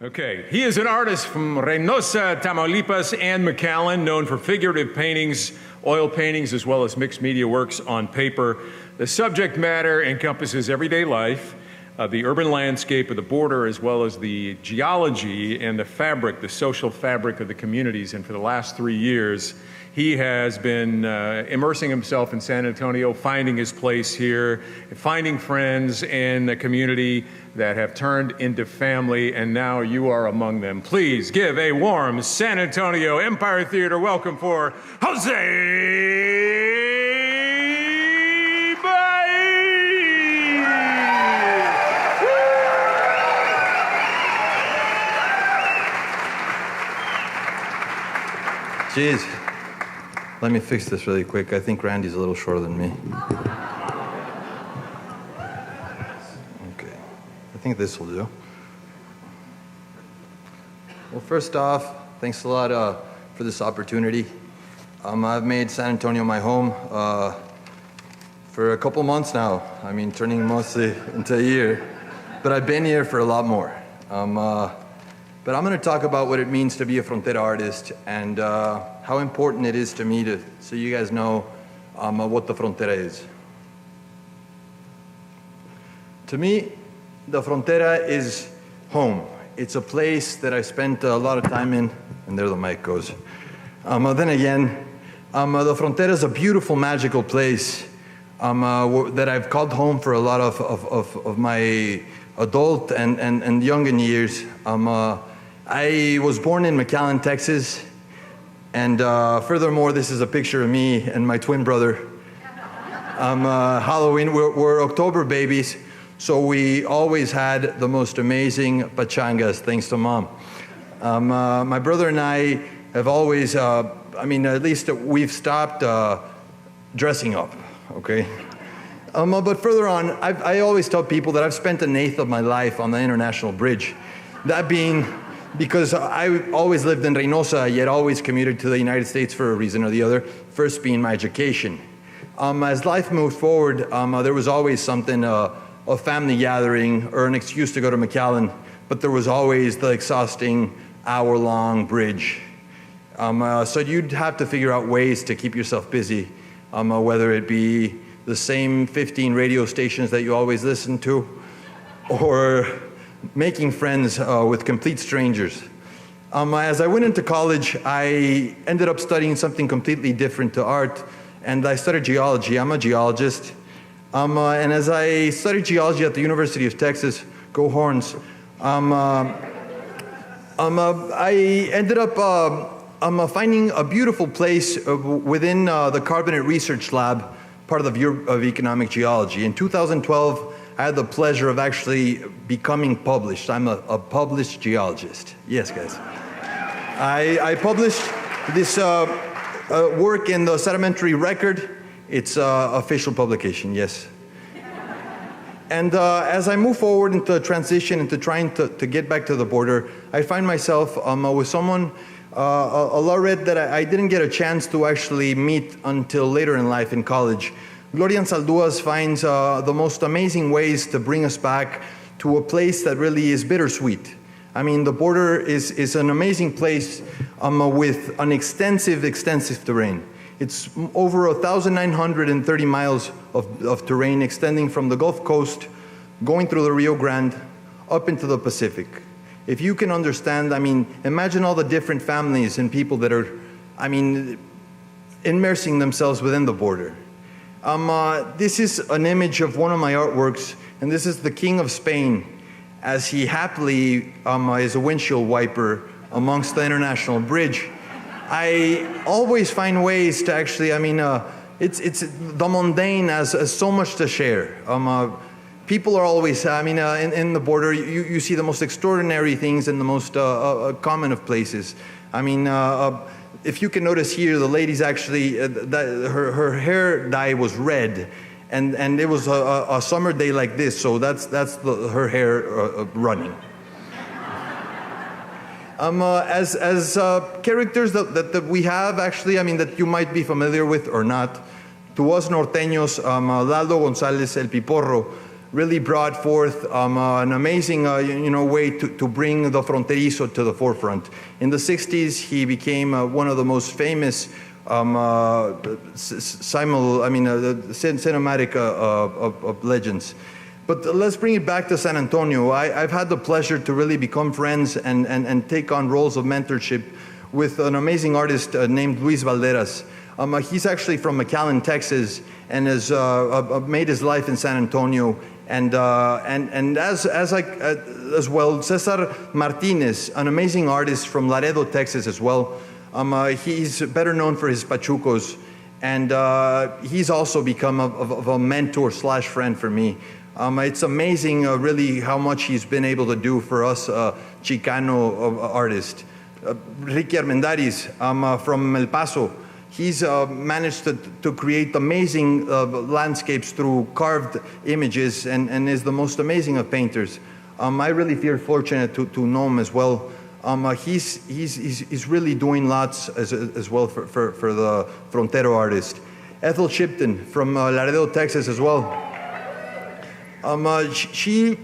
Okay, he is an artist from Reynosa, Tamaulipas, and McAllen, known for figurative paintings, oil paintings, as well as mixed media works on paper. The subject matter encompasses everyday life, the urban landscape of the border, as well as the geology and the fabric, the social fabric of the communities. And for the last 3 years, he has been immersing himself in San Antonio, finding his place here, finding friends and a community that have turned into family, and now you are among them. Please give a warm San Antonio Empire Theater welcome for Jose Ballí! Jeez. Let me fix this really quick. I think Randy's a little shorter than me. Okay. I think this will do. Well, first off, thanks a lot for this opportunity. I've made San Antonio my home for a couple months now. I mean, turning mostly into a year. But I've been here for a lot more. But I'm going to talk about what it means to be a frontera artist and how important it is to me so you guys know what the frontera is. To me, the frontera is home. It's a place that I spent a lot of time in, and there the mic goes. Then again, the frontera is a beautiful, magical place that I've called home for a lot of my adult and younger years. I was born in McAllen, Texas, and furthermore, this is a picture of me and my twin brother. Halloween, we're October babies, so we always had the most amazing pachangas, thanks to Mom. My brother and I have always, at least we've stopped dressing up, okay? But further on, I always tell people that I've spent an eighth of my life on the International Bridge. That being because I always lived in Reynosa, yet always commuted to the United States for a reason or the other, first being my education. As life moved forward, there was always something, a family gathering or an excuse to go to McAllen, but there was always the exhausting hour-long bridge. So you'd have to figure out ways to keep yourself busy, whether it be the same 15 radio stations that you always listen to, or making friends with complete strangers. As I went into college, I ended up studying something completely different to art, and I studied geology. I'm a geologist. And as I studied geology at the University of Texas, go Horns, I ended up finding a beautiful place within the Carbonate Research Lab, part of the Bureau of Economic Geology. In 2012, I had the pleasure of actually becoming published. I'm a published geologist. Yes, guys. I published this work in the Sedimentary Record. It's official publication, yes. And as I move forward into transition, into trying to get back to the border, I find myself with someone, a laureate that I didn't get a chance to actually meet until later in life in college. Gloria Salduas finds the most amazing ways to bring us back to a place that really is bittersweet. I mean, the border is an amazing place with an extensive terrain. It's over 1,930 miles of terrain extending from the Gulf Coast, going through the Rio Grande, up into the Pacific. If you can understand, imagine all the different families and people that are, immersing themselves within the border. This is an image of one of my artworks, and this is the King of Spain, as he happily is a windshield wiper amongst the International Bridge. I always find ways to actually, it's the mundane has so much to share. People are always, in the border, you see the most extraordinary things in the most common of places. If you can notice here, the lady's actually, her hair dye was red, and it was a summer day like this, so that's her hair running. As characters that we have actually, that you might be familiar with or not, to us norteños, Lalo González El Piporro really brought forth an amazing way to bring the fronterizo to the forefront. In the 60s, he became one of the most famous cinematic of legends. But let's bring it back to San Antonio. I've had the pleasure to really become friends and take on roles of mentorship with an amazing artist named Luis Valderas. He's actually from McAllen, Texas, and has made his life in San Antonio. And as well, Cesar Martinez, an amazing artist from Laredo, Texas as well. He's better known for his pachucos, and he's also become a mentor / friend for me. It's amazing, really, how much he's been able to do for us Chicano artists. Ricky Armendariz from El Paso. He's managed to create amazing landscapes through carved images and is the most amazing of painters. I really feel fortunate to know him as well. He's really doing lots as well for the Frontero artist. Ethel Shipton from Laredo, Texas as well. She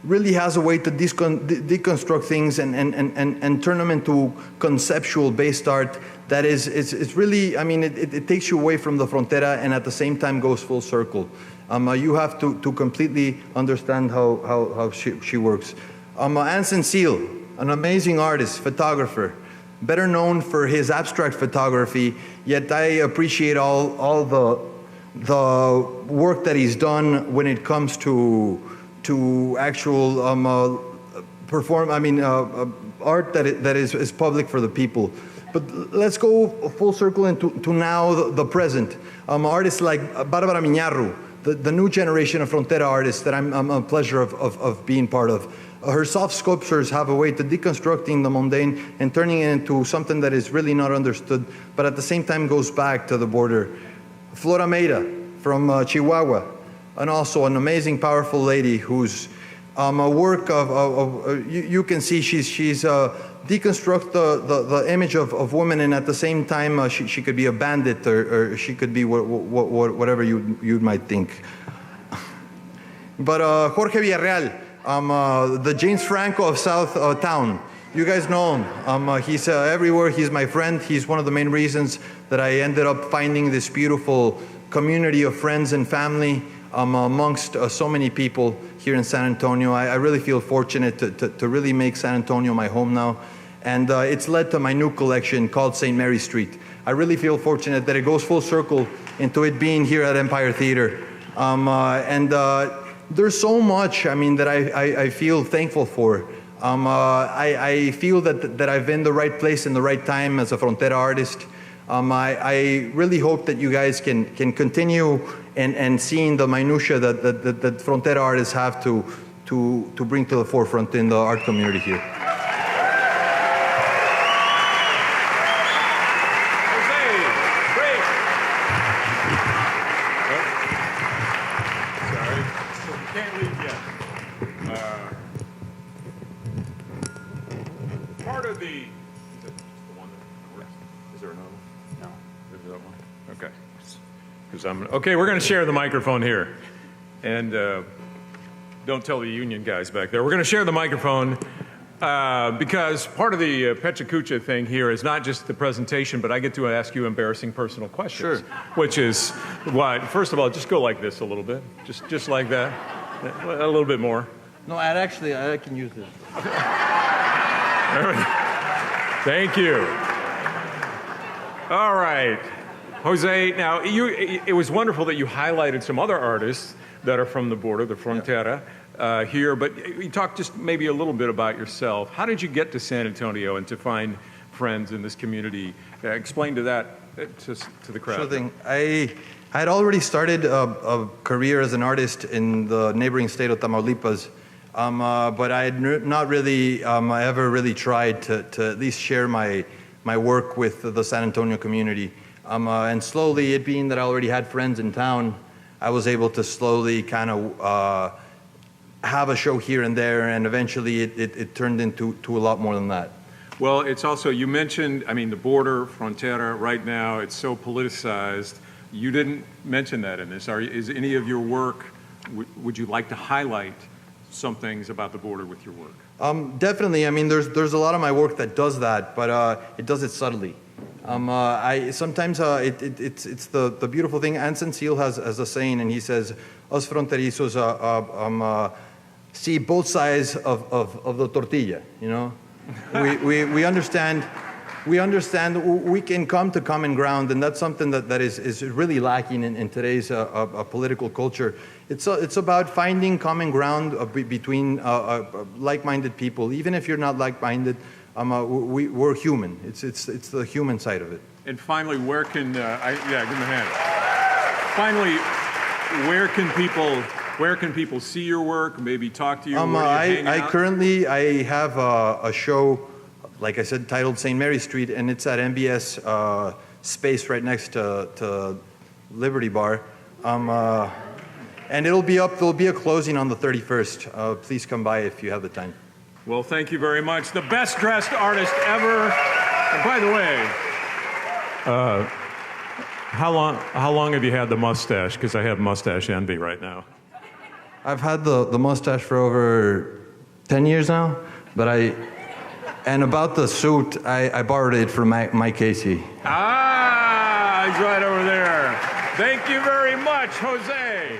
really has a way to deconstruct things and turn them into conceptual based art that it's really, it takes you away from the frontera and at the same time goes full circle. You have to completely understand how she works. Anson Seal, an amazing artist, photographer, better known for his abstract photography, yet I appreciate all the work that he's done when it comes to actual art that is public for the people. But let's go full circle into now the present. Artists like Barbara Miñarro, the new generation of Frontera artists that I'm a pleasure of being part of. Her soft sculptures have a way to deconstructing the mundane and turning it into something that is really not understood, but at the same time goes back to the border. Flora Meira from Chihuahua, and also an amazing, powerful lady whose work you can see she's deconstruct the image of women, and at the same time she could be a bandit or she could be whatever you might think. But Jorge Villarreal, the James Franco of South Town. You guys know him. He's everywhere. He's my friend. He's one of the main reasons that I ended up finding this beautiful community of friends and family amongst so many people here in San Antonio. I really feel fortunate to really make San Antonio my home now. And it's led to my new collection called St. Mary Street. I really feel fortunate that it goes full circle into it being here at Empire Theater. There's so much, that I feel thankful for. I feel that I've been in the right place in the right time as a Frontera artist. I really hope that you guys can continue and seeing the minutia that Frontera artists have to bring to the forefront in the art community here. Okay, we're going to share the microphone here. And don't tell the union guys back there. We're going to share the microphone because part of the PechaKucha thing here is not just the presentation, but I get to ask you embarrassing personal questions. Sure. Which is why, first of all, just go like this a little bit. Just like that. A little bit more. No, I can use this. Thank you. All right. Jose, now it was wonderful that you highlighted some other artists that are from the border, the Frontera, here, but you talked just maybe a little bit about yourself. How did you get to San Antonio and to find friends in this community? Explain to that to the crowd. Sure thing. I had already started a career as an artist in the neighboring state of Tamaulipas, but I had not really ever really tried to at least share my work with the San Antonio community. And slowly, it being that I already had friends in town, I was able to slowly kind of have a show here and there, and eventually it turned into a lot more than that. Well, it's also, you mentioned, the border, Frontera, right now, it's so politicized. You didn't mention that in this. Is any of your work would you like to highlight some things about the border with your work? Definitely. I mean, there's a lot of my work that does that, but it does it subtly. I sometimes it's the beautiful thing. Anson Seal has a saying, and he says, "Us fronterizos see both sides of the tortilla." You know, we understand. We understand we can come to common ground, and that's something that is really lacking in today's political culture. It's about finding common ground between like-minded people. Even if you're not like-minded, we're human. It's the human side of it. And finally, where can give him a hand. Finally, where can people see your work? Maybe talk to you. I have a show, like I said, titled St. Mary Street, and it's at MBS space right next to Liberty Bar. And it'll be up, there'll be a closing on the 31st. Please come by if you have the time. Well, thank you very much. The best dressed artist ever. And by the way, how long have you had the mustache? Because I have mustache envy right now. I've had the mustache for over 10 years now, and about the suit, I borrowed it from Mike Casey. Ah, he's right over there. Thank you very much, Jose.